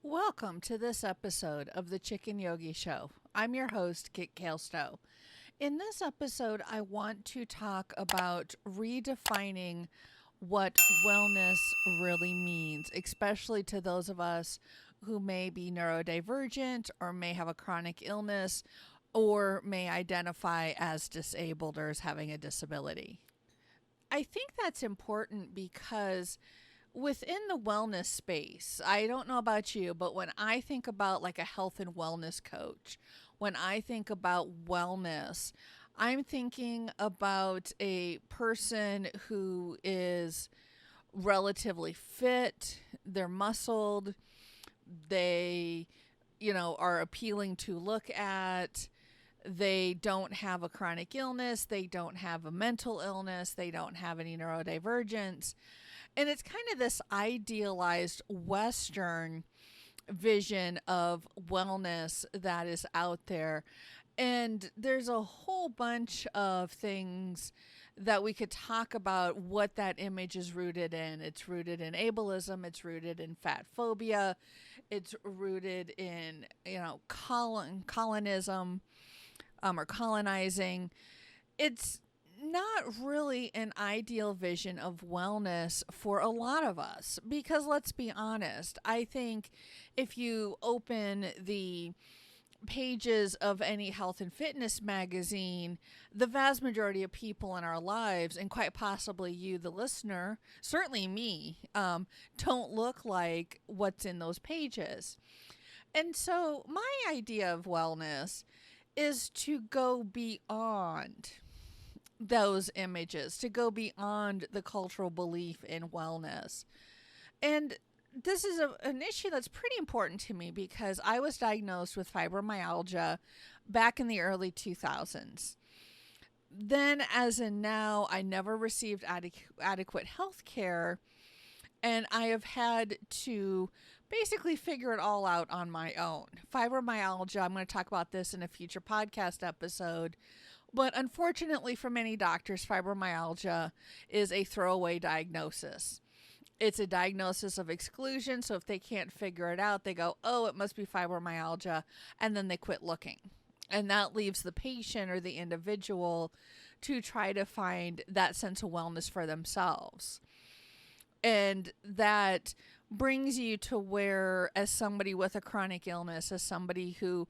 Welcome to this episode of the Chicken Yogi Show. I'm your host, Kit Kalestow. In this episode, I want to talk about redefining what wellness really means, especially to those of us who may be neurodivergent or may have a chronic illness or may identify as disabled or as having a disability. I think that's important because within the wellness space, I don't know about you, but when I think about like a health and wellness coach, when I think about wellness, I'm thinking about a person who is relatively fit, they're muscled, they, are appealing to look at. They don't have a chronic illness, they don't have a mental illness, they don't have any neurodivergence. And it's kind of this idealized Western vision of wellness that is out there. And there's a whole bunch of things that we could talk about what that image is rooted in. It's rooted in ableism, it's rooted in fat phobia, it's rooted in, colonism or colonizing. It's not really an ideal vision of wellness for a lot of us because let's be honest, I think if you open the pages of any health and fitness magazine, the vast majority of people in our lives, and quite possibly you, the listener, certainly me, don't look like what's in those pages. And so my idea of wellness is to go beyond those images, to go beyond the cultural belief in wellness. And this is an issue that's pretty important to me because I was diagnosed with fibromyalgia back in the early 2000s. Then, as in now, I never received adequate health care, and I have had to basically figure it all out on my own. Fibromyalgia, I'm going to talk about this in a future podcast episode. But unfortunately for many doctors, fibromyalgia is a throwaway diagnosis. It's a diagnosis of exclusion. So if they can't figure it out, they go, oh, it must be fibromyalgia. And then they quit looking. And that leaves the patient or the individual to try to find that sense of wellness for themselves. And that brings you to where, as somebody with a chronic illness, as somebody who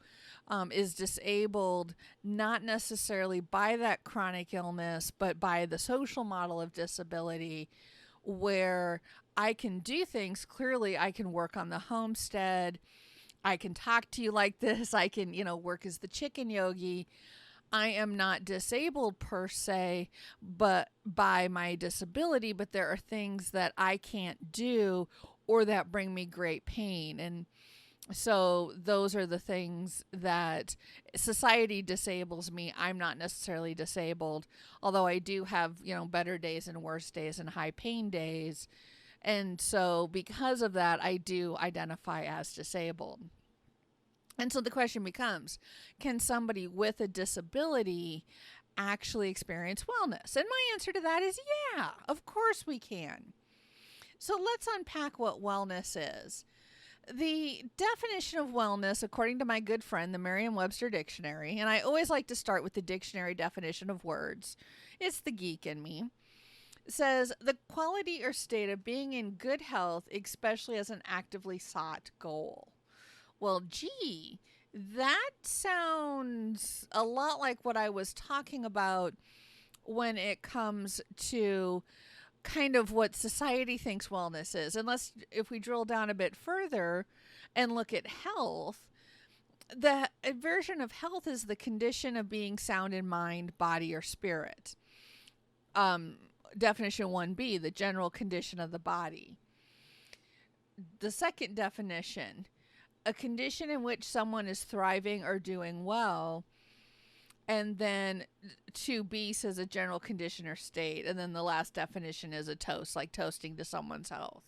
is disabled, not necessarily by that chronic illness, but by the social model of disability, where I can do things. Clearly, I can work on the homestead. I can talk to you like this. I can, work as the chicken yogi. I am not disabled per se, but by my disability, but there are things that I can't do or that bring me great pain. And so those are the things that society disables me. I'm not necessarily disabled, although I do have, better days and worse days and high pain days. And so because of that, I do identify as disabled. And so the question becomes, can somebody with a disability actually experience wellness? And my answer to that is yeah, of course we can. So let's unpack what wellness is. The definition of wellness, according to my good friend, the Merriam-Webster Dictionary, and I always like to start with the dictionary definition of words, it's the geek in me, says the quality or state of being in good health, especially as an actively sought goal. Well, gee, that sounds a lot like what I was talking about when it comes to kind of what society thinks wellness is. Unless if we drill down a bit further and look at health, the version of health is the condition of being sound in mind, body, or spirit. Definition 1B, the general condition of the body. The second definition, a condition in which someone is thriving or doing well. And then 2B says a general condition or state. And then the last definition is a toast, like toasting to someone's health.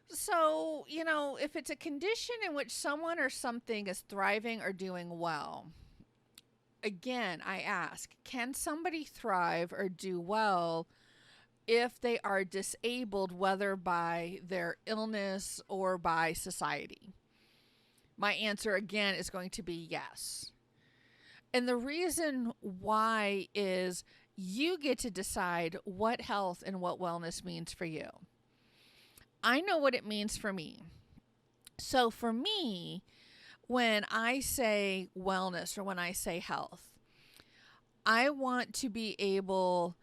So, if it's a condition in which someone or something is thriving or doing well, again, I ask, can somebody thrive or do well if they are disabled, whether by their illness or by society? My answer again is going to be yes. And the reason why is you get to decide what health and what wellness means for you. I know what it means for me. So for me, when I say wellness or when I say health, I want to be able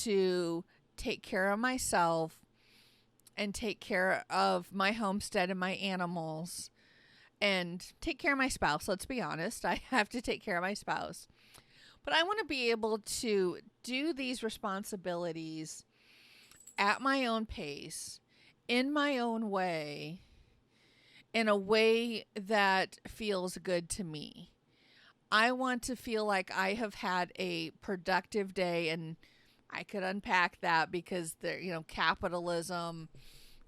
to take care of myself and take care of my homestead and my animals and take care of my spouse. Let's be honest, I have to take care of my spouse. But I want to be able to do these responsibilities at my own pace, in my own way, in a way that feels good to me. I want to feel like I have had a productive day, and I could unpack that because there, capitalism,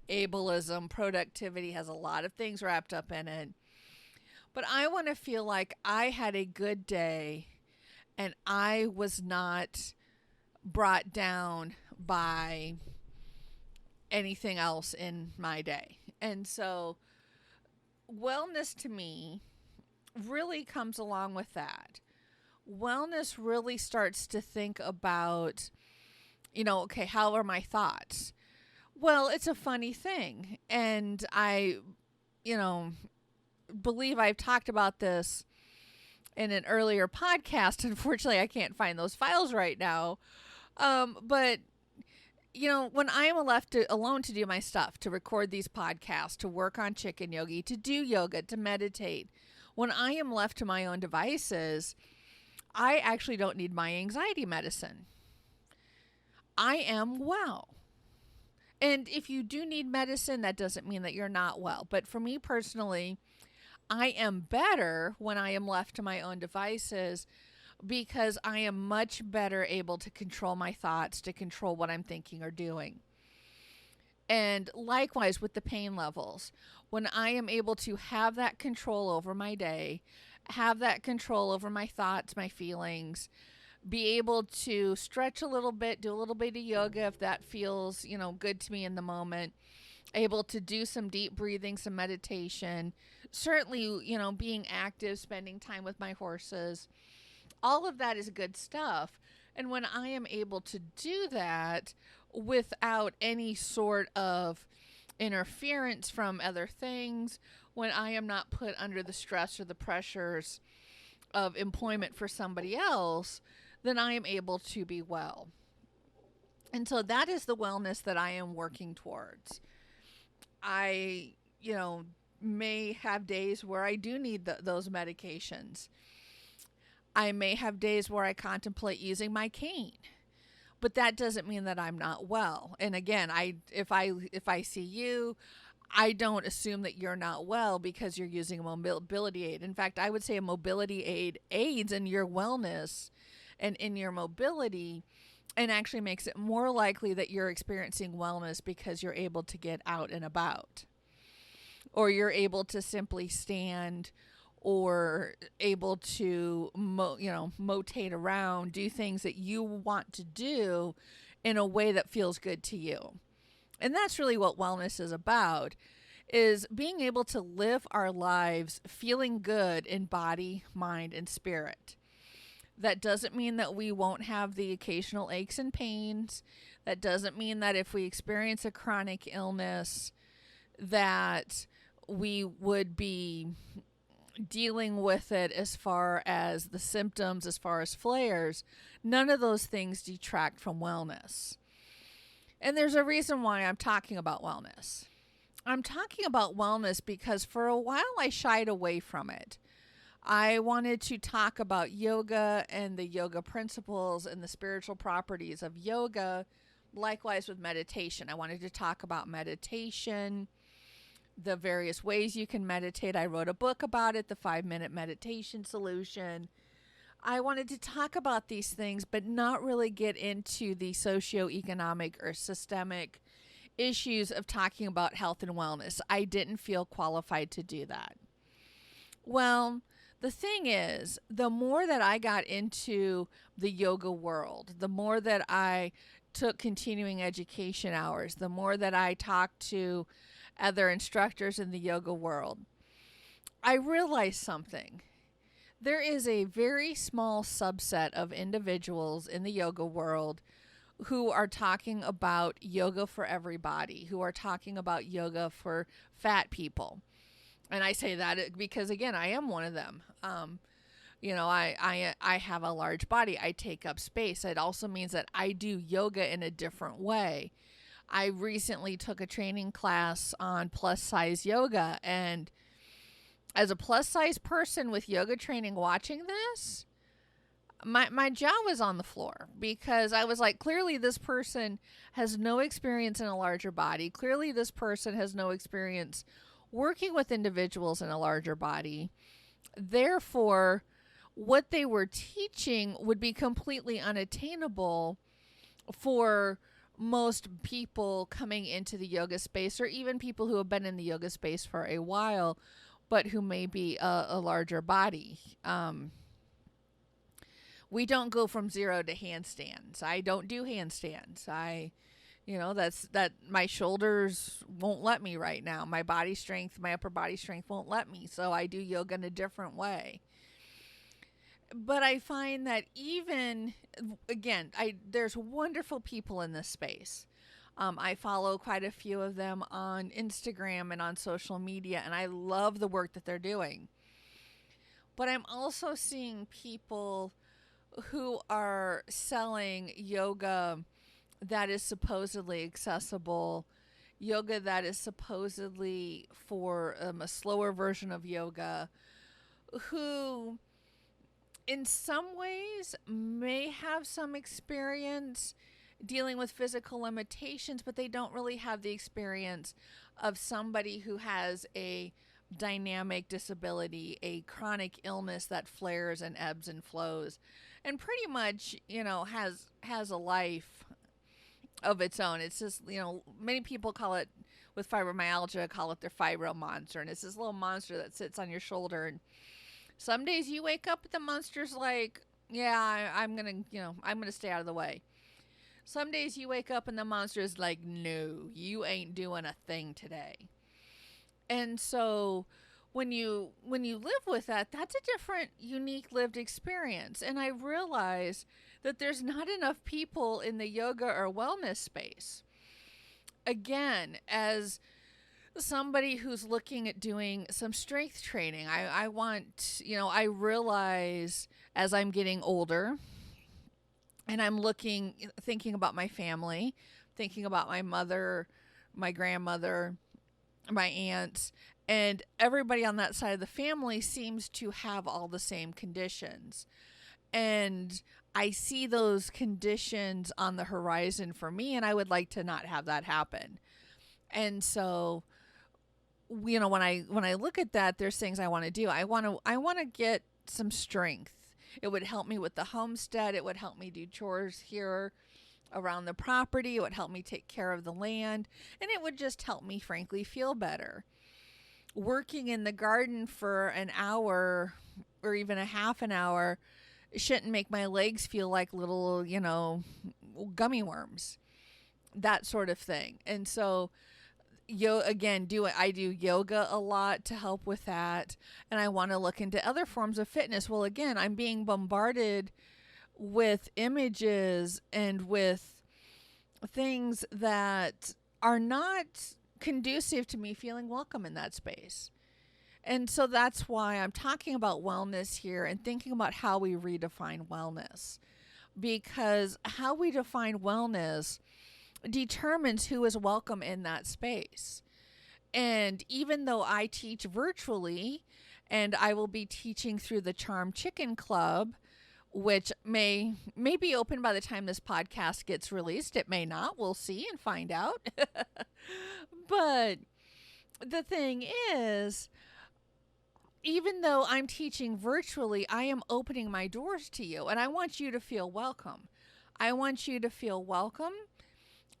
ableism, productivity has a lot of things wrapped up in it. But I want to feel like I had a good day and I was not brought down by anything else in my day. And so wellness to me really comes along with that. Wellness really starts to think about, okay, how are my thoughts? Well, it's a funny thing. And I, believe I've talked about this in an earlier podcast. Unfortunately, I can't find those files right now. But when I am left alone to do my stuff, to record these podcasts, to work on chicken yogi, to do yoga, to meditate, when I am left to my own devices, I actually don't need my anxiety medicine. I am well. And if you do need medicine, that doesn't mean that you're not well. But for me personally, I am better when I am left to my own devices because I am much better able to control my thoughts, to control what I'm thinking or doing. And likewise with the pain levels, when I am able to have that control over my day, have that control over my thoughts, my feelings, be able to stretch a little bit, do a little bit of yoga if that feels, good to me in the moment, able to do some deep breathing, some meditation, certainly, being active, spending time with my horses, all of that is good stuff. And when I am able to do that without any sort of interference from other things, when I am not put under the stress or the pressures of employment for somebody else, then I am able to be well. And so that is the wellness that I am working towards. I, may have days where I do need those medications. I may have days where I contemplate using my cane, but that doesn't mean that I'm not well. And again, if I see you, I don't assume that you're not well because you're using a mobility aid. In fact, I would say a mobility aid aids in your wellness and in your mobility, and actually makes it more likely that you're experiencing wellness because you're able to get out and about, or you're able to simply stand, or able to motate around, do things that you want to do in a way that feels good to you. And that's really what wellness is about, is being able to live our lives feeling good in body, mind, and spirit. That doesn't mean that we won't have the occasional aches and pains. That doesn't mean that if we experience a chronic illness that we would be dealing with it as far as the symptoms, as far as flares. None of those things detract from wellness. And there's a reason why I'm talking about wellness. I'm talking about wellness because for a while I shied away from it. I wanted to talk about yoga and the yoga principles and the spiritual properties of yoga, likewise with meditation. I wanted to talk about meditation, the various ways you can meditate. I wrote a book about it, the 5-minute meditation solution. I wanted to talk about these things, but not really get into the socioeconomic or systemic issues of talking about health and wellness. I didn't feel qualified to do that. Well, the thing is, the more that I got into the yoga world, the more that I took continuing education hours, the more that I talked to other instructors in the yoga world, I realized something. There is a very small subset of individuals in the yoga world who are talking about yoga for everybody, who are talking about yoga for fat people. And I say that because, again, I am one of them. I have a large body. I take up space. It also means that I do yoga in a different way. I recently took a training class on plus size yoga, and as a plus size person with yoga training watching this, my jaw was on the floor because I was like, clearly this person has no experience in a larger body. Clearly this person has no experience working with individuals in a larger body. Therefore, what they were teaching would be completely unattainable for most people coming into the yoga space, or even people who have been in the yoga space for a while, but who may be a larger body. We don't go from zero to handstands. I don't do handstands. That my shoulders won't let me right now. My body strength, my upper body strength won't let me. So I do yoga in a different way. But I find that there's wonderful people in this space. I follow quite a few of them on Instagram and on social media, and I love the work that they're doing. But I'm also seeing people who are selling yoga that is supposedly accessible, yoga that is supposedly for a slower version of yoga, who in some ways may have some experience dealing with physical limitations, but they don't really have the experience of somebody who has a dynamic disability, a chronic illness that flares and ebbs and flows, and pretty much, has a life of its own. It's just, many people call it, with fibromyalgia, call it their fibro monster, and it's this little monster that sits on your shoulder, and some days you wake up and the monster's like, yeah, I'm gonna stay out of the way. Some days you wake up and the monster is like, no, you ain't doing a thing today. And so when you live with that, that's a different, unique lived experience. And I realize that there's not enough people in the yoga or wellness space. Again, as somebody who's looking at doing some strength training, I realize as I'm getting older and I'm thinking about my family, thinking about my mother, my grandmother, my aunts, and everybody on that side of the family seems to have all the same conditions. And I see those conditions on the horizon for me, and I would like to not have that happen. And so, when I look at that, there's things I want to do. I want to get some strength. It would help me with the homestead. It would help me do chores here around the property. It would help me take care of the land, and it would just help me, frankly, feel better. Working in the garden for an hour or even a half an hour shouldn't make my legs feel like little, gummy worms, that sort of thing. And so, I do yoga a lot to help with that, and I want to look into other forms of fitness. Well, again, I'm being bombarded with images and with things that are not conducive to me feeling welcome in that space. And so that's why I'm talking about wellness here and thinking about how we redefine wellness, because how we define wellness determines who is welcome in that space. And even though I teach virtually, and I will be teaching through the Charm Chicken Club, which may be open by the time this podcast gets released. It may not. We'll see and find out. But the thing is, even though I'm teaching virtually, I am opening my doors to you, and I want you to feel welcome. I want you to feel welcome,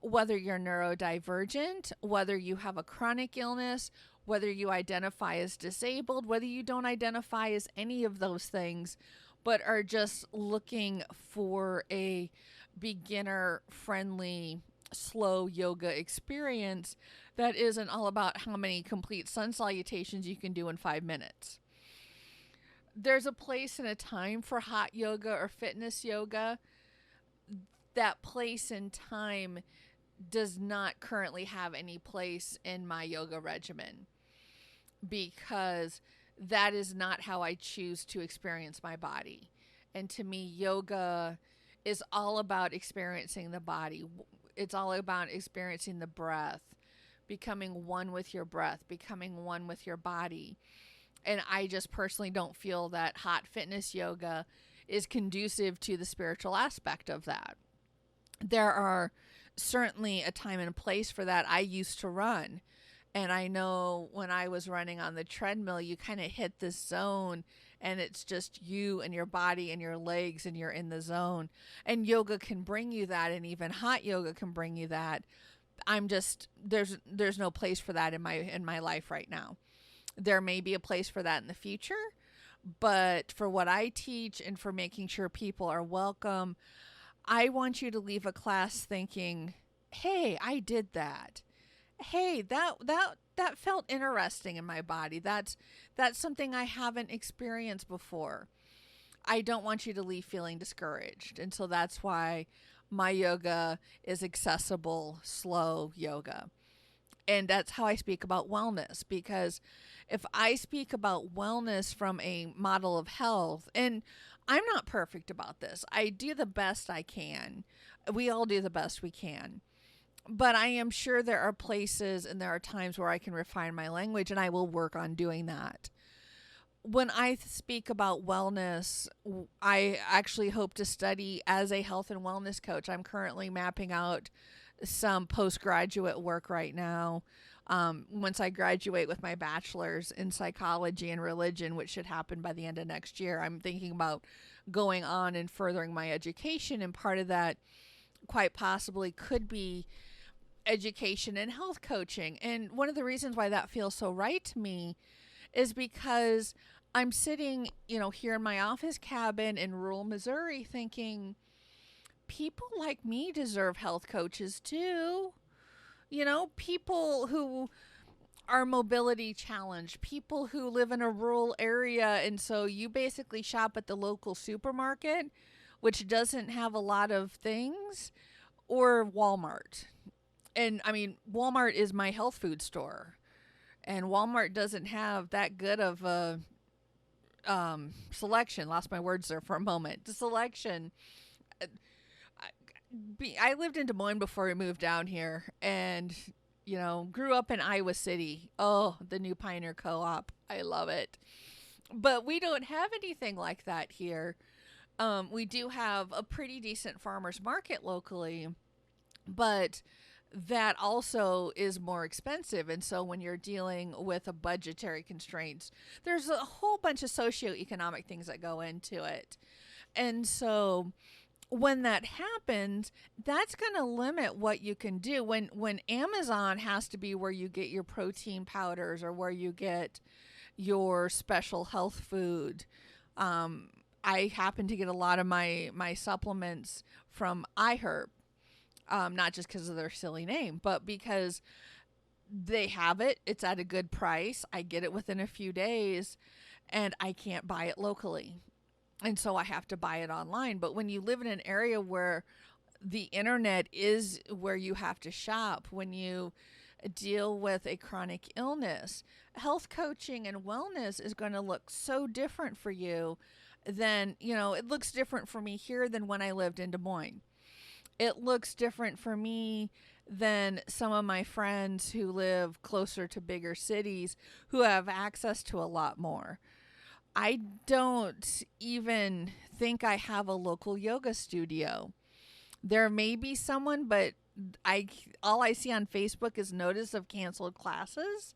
whether you're neurodivergent, whether you have a chronic illness, whether you identify as disabled, whether you don't identify as any of those things, but are just looking for a beginner friendly, slow yoga experience that isn't all about how many complete sun salutations you can do in 5 minutes. There's a place and a time for hot yoga or fitness yoga. That place and time does not currently have any place in my yoga regimen because that is not how I choose to experience my body. And to me, yoga is all about experiencing the body. It's all about experiencing the breath, becoming one with your breath, becoming one with your body. And I just personally don't feel that hot fitness yoga is conducive to the spiritual aspect of that. There are certainly a time and a place for that. I used to run, and I know when I was running on the treadmill, you kind of hit this zone and it's just you and your body and your legs and you're in the zone. And yoga can bring you that, and even hot yoga can bring you that. I'm just there's no place for that in my life right now. There may be a place for that in the future, but for what I teach and for making sure people are welcome, I want you to leave a class thinking, "Hey, I did that. Hey, that felt interesting in my body. That's something I haven't experienced before." I don't want you to leave feeling discouraged. And so that's why my yoga is accessible, slow yoga. And that's how I speak about wellness, because if I speak about wellness from a model of health, and I'm not perfect about this, I do the best I can. We all do the best we can. But I am sure there are places and there are times where I can refine my language, and I will work on doing that. When I speak about wellness, I actually hope to study as a health and wellness coach. I'm currently mapping out some postgraduate work right now. Once I graduate with my bachelor's in psychology and religion, which should happen by the end of next year, I'm thinking about going on and furthering my education. And part of that quite possibly could be education and health coaching. And one of the reasons why that feels so right to me is because I'm sitting, here in my office cabin in rural Missouri thinking, people like me deserve health coaches too. People who are mobility challenged, people who live in a rural area. And so you basically shop at the local supermarket, which doesn't have a lot of things, or Walmart. And I mean, Walmart is my health food store, and Walmart doesn't have that good of a selection. Lost my words there for a moment. The selection. I lived in Des Moines before we moved down here, and grew up in Iowa City. Oh, the new Pioneer Co-op. I love it. But we don't have anything like that here. We do have a pretty decent farmers market locally, but that also is more expensive. And so when you're dealing with a budgetary constraints, there's a whole bunch of socioeconomic things that go into it. And so when that happens, that's going to limit what you can do. When Amazon has to be where you get your protein powders or where you get your special health food, I happen to get a lot of my supplements from iHerb. Not just because of their silly name, but because they have it. It's at a good price. I get it within a few days, and I can't buy it locally. And so I have to buy it online. But when you live in an area where the internet is where you have to shop, when you deal with a chronic illness, health coaching and wellness is going to look so different for you than, it looks different for me here than when I lived in Des Moines. It looks different for me than some of my friends who live closer to bigger cities who have access to a lot more. I don't even think I have a local yoga studio. There may be someone, but all I see on Facebook is notice of canceled classes.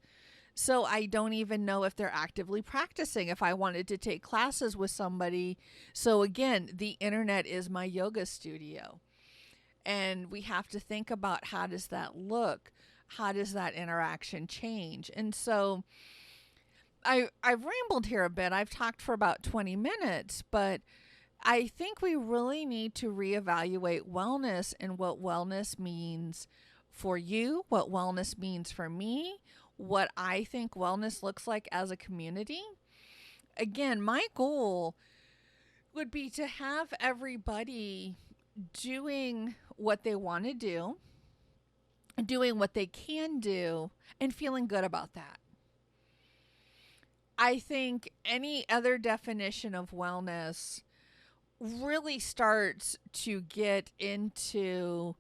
So I don't even know if they're actively practicing, if I wanted to take classes with somebody. So again, the internet is my yoga studio. And we have to think about, how does that look? How does that interaction change? And so I've rambled here a bit. I've talked for about 20 minutes, but I think we really need to reevaluate wellness and what wellness means for you, what wellness means for me, what I think wellness looks like as a community. Again, my goal would be to have everybody doing what they want to do, doing what they can do, and feeling good about that. I think any other definition of wellness really starts to get into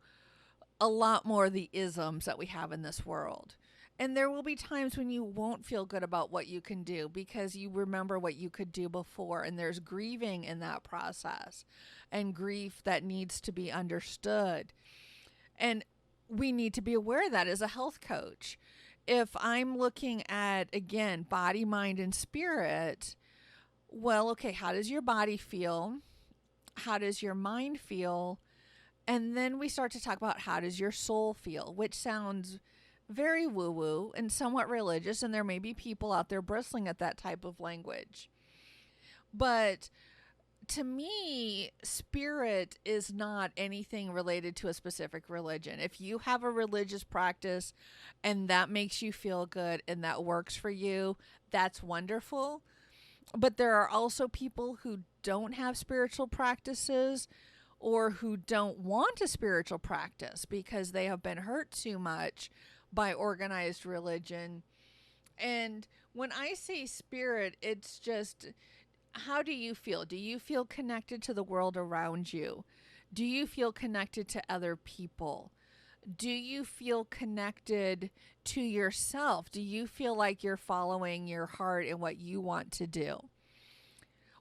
a lot more of the isms that we have in this world. And there will be times when you won't feel good about what you can do because you remember what you could do before. And there's grieving in that process and grief that needs to be understood. And we need to be aware of that as a health coach. If I'm looking at, again, body, mind, and spirit, well, okay, how does your body feel? How does your mind feel? And then we start to talk about how does your soul feel, which sounds very woo-woo and somewhat religious, and there may be people out there bristling at that type of language. But to me, spirit is not anything related to a specific religion. If you have a religious practice and that makes you feel good and that works for you, that's wonderful. But there are also people who don't have spiritual practices or who don't want a spiritual practice because they have been hurt too much by organized religion. And when I say spirit, it's just, how do you feel? Do you feel connected to the world around you? Do you feel connected to other people? Do you feel connected to yourself? Do you feel like you're following your heart and what you want to do?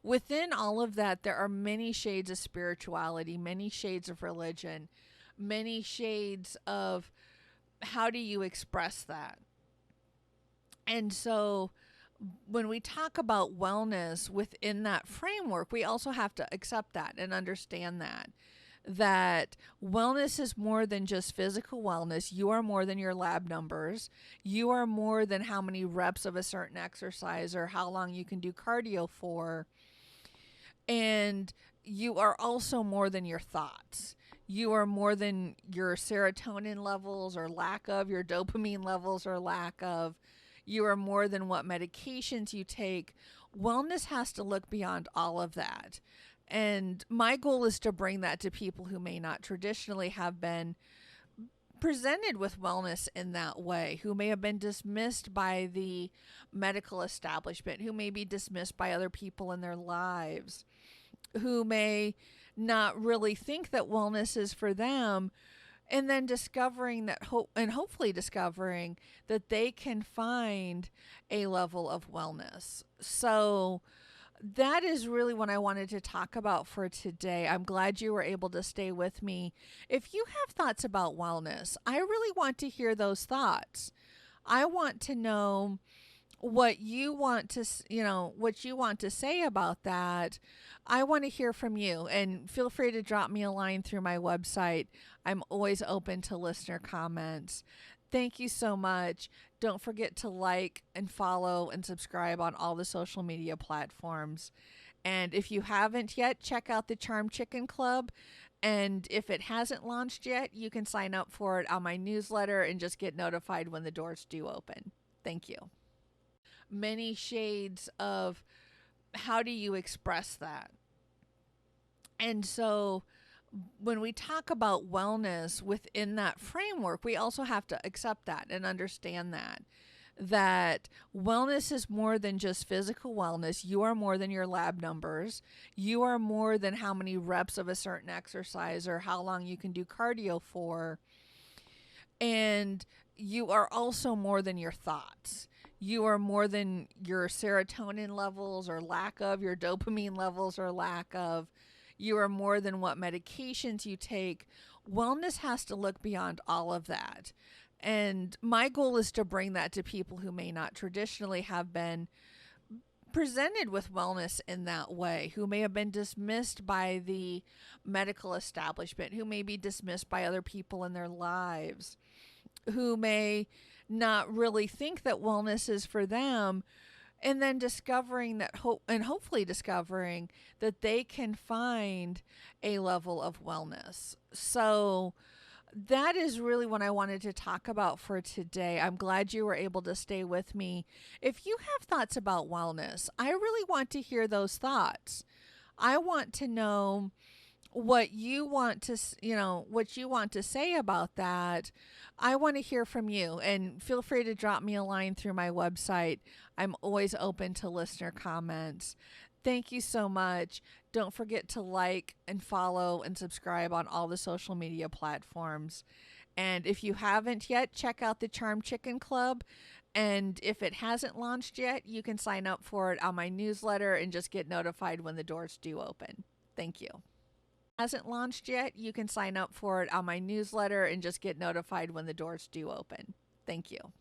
Within all of that, there are many shades of spirituality, many shades of religion, many shades of how do you express that? And so when we talk about wellness within that framework, we also have to accept that and understand that wellness is more than just physical wellness. You are more than your lab numbers. You are more than how many reps of a certain exercise or how long you can do cardio for. And you are also more than your thoughts. You are more than your serotonin levels or lack of, your dopamine levels or lack of. You are more than what medications you take. Wellness has to look beyond all of that. And my goal is to bring that to people who may not traditionally have been presented with wellness in that way, who may have been dismissed by the medical establishment, who may be dismissed by other people in their lives, who may not really think that wellness is for them, and then discovering that hopefully discovering that they can find a level of wellness. So that is really what I wanted to talk about for today. I'm glad you were able to stay with me. If you have thoughts about wellness, I really want to hear those thoughts. I want to know what you want to, what you want to say about that. I want to hear from you, and feel free to drop me a line through my website. I'm always open to listener comments. Thank you so much. Don't forget to like and follow and subscribe on all the social media platforms. And if you haven't yet, check out the Charm Chicken Club. And if it hasn't launched yet, you can sign up for it on my newsletter and just get notified when the doors do open. Thank you. Many shades of how do you express that? And so when we talk about wellness within that framework, we also have to accept that and understand that wellness is more than just physical wellness. You are more than your lab numbers. You are more than how many reps of a certain exercise or how long you can do cardio for. And you are also more than your thoughts. You are more than your serotonin levels or lack of, your dopamine levels or lack of. You are more than what medications you take. Wellness has to look beyond all of that. And my goal is to bring that to people who may not traditionally have been presented with wellness in that way, who may have been dismissed by the medical establishment, who may be dismissed by other people in their lives, who may not really think that wellness is for them, and then discovering that hope and hopefully discovering that they can find a level of wellness. So that is really what I wanted to talk about for today. I'm glad you were able to stay with me. If you have thoughts about wellness, I really want to hear those thoughts. I want to know what you want to what you want to say about that. I want to hear from you, and feel free to drop me a line through my website. I'm always open to listener comments. Thank you so much. Don't forget to like and follow and subscribe on all the social media platforms. And if you haven't yet, check out the Charm Chicken Club. And if it hasn't launched yet, you can sign up for it on my newsletter and just get notified when the doors do open. Thank you. Hasn't launched yet, you can sign up for it on my newsletter and just get notified when the doors do open. Thank you.